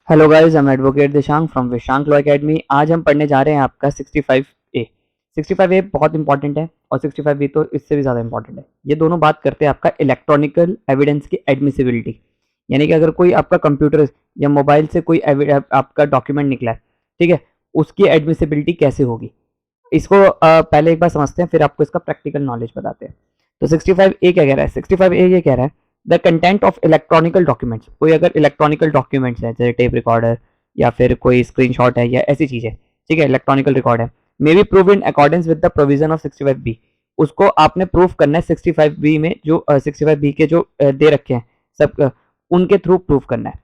Hello guys, I am advocate Dishang from Vishank law academy. आज हम पढ़ने जा रहे हैं आपका 65A। 65A बहुत इंपॉर्टेंट है और 65B तो इससे भी ज़्यादा इंपॉर्टेंट है। ये दोनों बात करते हैं आपका इलेक्ट्रॉनिकल एविडेंस की एडमिसिबिलिटी, यानी कि अगर कोई आपका कंप्यूटर या मोबाइल से कोई आपका डॉक्यूमेंट निकला है, ठीक है, उसकी एडमिसिबिलिटी कैसे होगी। इसको पहले एक बार समझते हैं, फिर आपको इसका प्रैक्टिकल नॉलेज बताते हैं। तो 65A क्या कह रहा है? 65A ये कह रहा है the content of electronical documents. कोई अगर इलेक्ट्रॉनिकल डॉक्यूमेंट्स है जैसे टेप रिकॉर्डर या फिर कोई स्क्रीनशॉट है या ऐसी चीज है, ठीक है, इलेक्ट्रॉनिकल रिकॉर्ड है, may be prove in accordance with the provision of 65B। उसको आपने प्रूफ करना है 65B में, जो 65B के जो दे रखे हैं सब, उनके थ्रू प्रूफ करना है।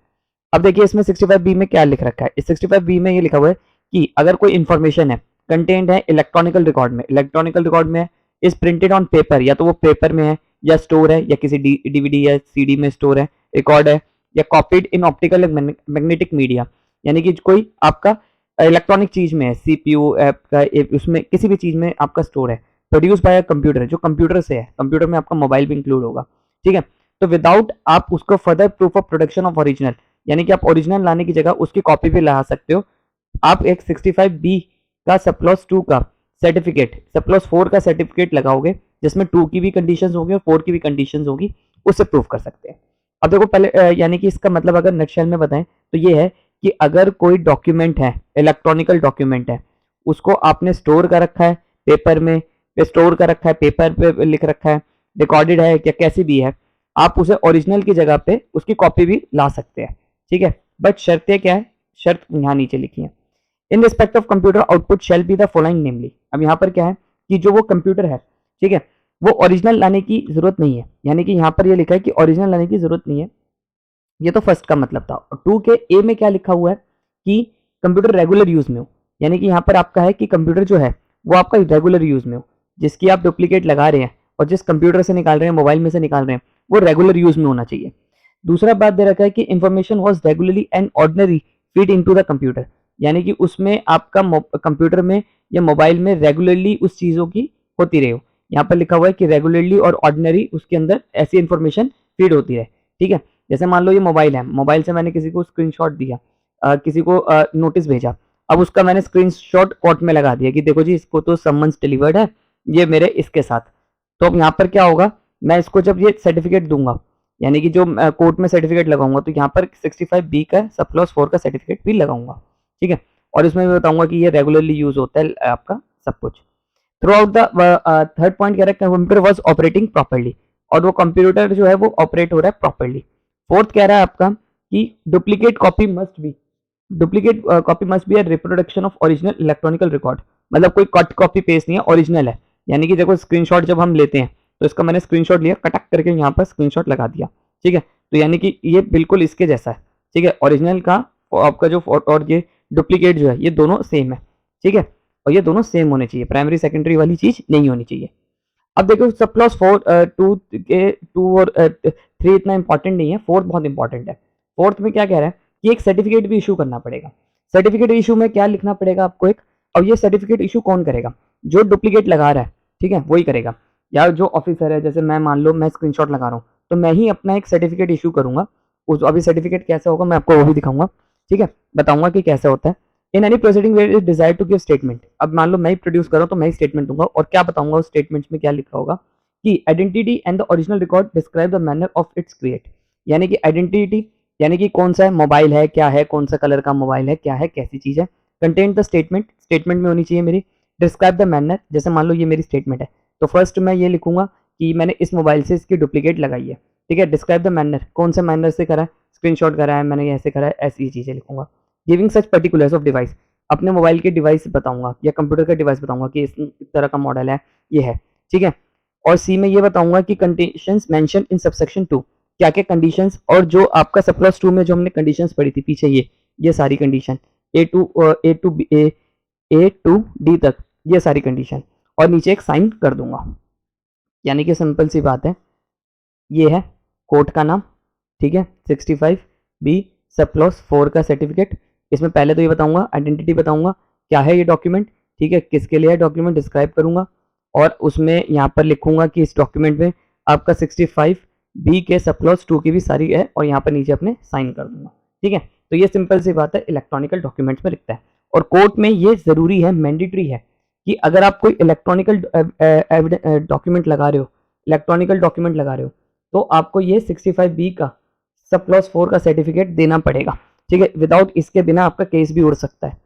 अब देखिए इसमें 65B में क्या लिख रखा है। इस 65B में ये लिखा हुआ है कि अगर कोई इंफॉर्मेशन है कंटेंट है इलेक्ट्रॉनिकल रिकॉर्ड में, इलेक्ट्रॉनिकल रिकॉर्ड में इज प्रिंटेड ऑन पेपर, या तो वो पेपर में है या स्टोर है या किसी डीवीडी या सीडी में स्टोर है, रिकॉर्ड है, या copied in optical magnetic media, यानी कि कोई आपका इलेक्ट्रॉनिक चीज में है, सीपीयू ऐप का उसमें किसी भी चीज में आपका स्टोर है, प्रोड्यूस बाय कंप्यूटर, जो कंप्यूटर से है, कंप्यूटर में आपका मोबाइल भी इंक्लूड होगा, ठीक है। तो विदाउट आप उसको further proof of production of original, यानी कि आप ओरिजिनल लाने की जगह उसकी कॉपी भी ला सकते हो। आप एक 65B का सप्लॉस 2 का सर्टिफिकेट, सप्लॉस 4 का सर्टिफिकेट लगाओगे जिसमें 2 की भी कंडीशंस होगी और 4 की भी कंडीशंस होगी, उससे प्रूफ कर सकते हैं। अब देखो पहले यानी कि इसका मतलब अगर नटशेल में बताएं तो ये है कि अगर कोई डॉक्यूमेंट है, इलेक्ट्रॉनिकल डॉक्यूमेंट है, उसको आपने स्टोर कर रखा है पेपर में, स्टोर कर रखा है पेपर पे लिख रखा है, रिकॉर्डेड है या कैसी भी है, आप उसे ओरिजिनल की जगह पे उसकी कॉपी भी ला सकते हैं, ठीक है। बट शर्तें क्या है? शर्त यहाँ नीचे लिखी है। In respect of computer output shall be the following namely. अब यहाँ पर क्या है कि जो वो कंप्यूटर है, ठीक है, वो ओरिजिनल लाने की जरूरत नहीं है, यानी कि यहाँ पर ये लिखा है कि ओरिजिनल लाने की जरूरत नहीं है। ये तो फर्स्ट का मतलब था। और 2 के ए में क्या लिखा हुआ है कि कंप्यूटर रेगुलर यूज में हो, यानी कि यहाँ पर आपका है कि कंप्यूटर जो है वो आपका रेगुलर यूज में हो, जिसकी आप डुप्लीकेट लगा रहे हैं और जिस कंप्यूटर से निकाल रहे हैं, मोबाइल में से निकाल रहे हैं, वो रेगुलर यूज में होना चाहिए। दूसरा बात दे रखा है कि information was regularly and ordinary feed into the computer, यानी कि उसमें आपका कंप्यूटर में या मोबाइल में रेगुलरली उस चीज़ों की होती रहे हो। यहाँ पर लिखा हुआ है कि रेगुलरली और ऑर्डिनरी उसके अंदर ऐसी इंफॉर्मेशन फीड होती रहे, ठीक है। जैसे मान लो ये मोबाइल है, मोबाइल से मैंने किसी को स्क्रीनशॉट दिया, किसी को नोटिस भेजा, अब उसका मैंने स्क्रीनशॉट कोर्ट में लगा दिया कि देखो जी इसको तो समन्स डिलीवर्ड है, ये मेरे इसके साथ। तो अब यहाँ पर क्या होगा, मैं इसको जब ये सर्टिफिकेट दूंगा, यानी कि जो कोर्ट में सर्टिफिकेट लगाऊंगा, तो यहाँ पर 65B का सप्लॉस 4 का सर्टिफिकेट भी लगाऊंगा, ठीक है। और इसमें भी बताऊंगा कि ये रेगुलरली यूज होता है आपका सब कुछ। Through out the third point कह रहा है कंप्यूटर वॉज ऑपरेटिंग प्रॉपरली, और वो कंप्यूटर जो है वो ऑपरेट हो रहा है प्रॉपरली। फोर्थ कह रहा है आपका कि duplicate copy must be, duplicate copy must be a reproduction of original electronical record, मतलब कोई कट कॉपी पेस्ट नहीं है, ओरिजिनल है। यानी कि देखो स्क्रीनशॉट जब हम लेते हैं तो इसका मैंने स्क्रीनशॉट लिया, कटक करके यहाँ पर स्क्रीनशॉट लगा दिया, ठीक है। तो यानी कि ये बिल्कुल इसके जैसा है, ठीक है, ओरिजिनल का आपका जो और ये डुप्लीकेट जो है ये दोनों सेम है, ठीक है। और ये दोनों सेम होने चाहिए, प्राइमरी सेकेंडरी वाली चीज नहीं होनी चाहिए। अब देखो सब क्लॉज 2 और 3 इतना इंपॉर्टेंट नहीं है, फोर्थ बहुत इंपॉर्टेंट है। फोर्थ में क्या कह रहा है कि एक सर्टिफिकेट भी इशू करना पड़ेगा। सर्टिफिकेट इशू में क्या लिखना पड़ेगा आपको एक, और ये सर्टिफिकेट इशू कौन करेगा? जो डुप्लीकेट लगा रहा है, ठीक है, वही करेगा, या जो ऑफिसर है, जैसे मैं मान लो मैं स्क्रीनशॉट लगा रहा हूँ तो मैं ही अपना एक सर्टिफिकेट इशू करूंगा। उस अभी सर्टिफिकेट कैसा होगा मैं आपको वो भी दिखाऊंगा, ठीक है, बताऊंगा कि कैसा होता है। In any proceeding where is desire to give statement, अब मान लो मैं ही प्रोड्यूस कर रहा हूं तो मैं ही स्टेटमेंट दूंगा, और क्या बताऊंगा उस स्टेटमेंट में क्या लिखा होगा कि identity and the original record describe the manner of its create, यानी कि आइडेंटिटी यानी कि कौन सा है मोबाइल है, क्या है, कौन सा कलर का मोबाइल है, क्या है, कैसी चीज है। कंटेंट द स्टेटमेंट, स्टेटमेंट में होनी चाहिए मेरी। डिस्क्राइब द मैनर, जैसे मान लो ये मेरी स्टेटमेंट है तो फर्स्ट मैं ये लिखूंगा कि मैंने इस मोबाइल से इसकी डुप्लीकेट लगाई है, ठीक है। डिस्क्राइब द मैनर, कौन से मैनर से करा है, स्क्रीनशॉट करा है मैंने, ऐसे करा है, ऐसी चीजें लिखूंगा। Giving such particulars of device, अपने मोबाइल के डिवाइस बताऊंगा या कंप्यूटर का डिवाइस बताऊंगा कि इस तरह का मॉडल है, ये है, ठीक है। और सी में ये बताऊंगा कि कंडीशंस मेंशन इन सबसेक्शन 2, क्या क्या कंडीशंस, और जो आपका सब क्लॉज 2 में जो हमने कंडीशंस पढ़ी थी पीछे, ये सारी कंडीशन ए टू डी तक, ये सारी कंडीशन, और नीचे एक साइन कर दूंगा। यानी कि सिंपल सी बात है, ये है कोर्ट का नाम, ठीक है, 65B सब क्लॉज 4 का सर्टिफिकेट। इसमें पहले तो ये बताऊंगा, आइडेंटिटी बताऊंगा, क्या है ये डॉक्यूमेंट, ठीक है, किसके लिए है डॉक्यूमेंट, डिस्क्राइब करूंगा, और उसमें यहाँ पर लिखूंगा कि इस डॉक्यूमेंट में आपका 65B के सब क्लॉज 2 की भी सारी है, और यहाँ पर नीचे अपने साइन कर दूंगा, ठीक है। तो ये सिंपल सी बात है, इलेक्ट्रॉनिकल डॉक्यूमेंट्स में लिखता है। और कोर्ट में ये ज़रूरी है, मैंडेटरी है कि अगर आप कोई इलेक्ट्रॉनिकल डॉक्यूमेंट लगा रहे हो, इलेक्ट्रॉनिकल डॉक्यूमेंट लगा रहे हो, तो आपको ये 65B का सब क्लॉज 4 का सर्टिफिकेट देना पड़ेगा, ठीक है। विदाउट इसके बिना आपका केस भी उड़ सकता है,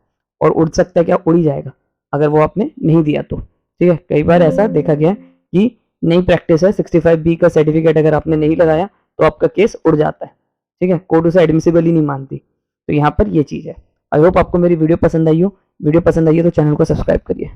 और उड़ सकता है क्या, उड़ ही जाएगा अगर वो आपने नहीं दिया तो, ठीक है। कई बार ऐसा देखा गया कि नई प्रैक्टिस है, 65B का सर्टिफिकेट अगर आपने नहीं लगाया तो आपका केस उड़ जाता है, ठीक है। कोर्ट उसे एडमिसिबल ही नहीं मानती। तो यहाँ पर ये चीज़ है। आई होप आपको मेरी वीडियो पसंद आई हो। वीडियो पसंद आई हो तो चैनल को सब्सक्राइब करिए।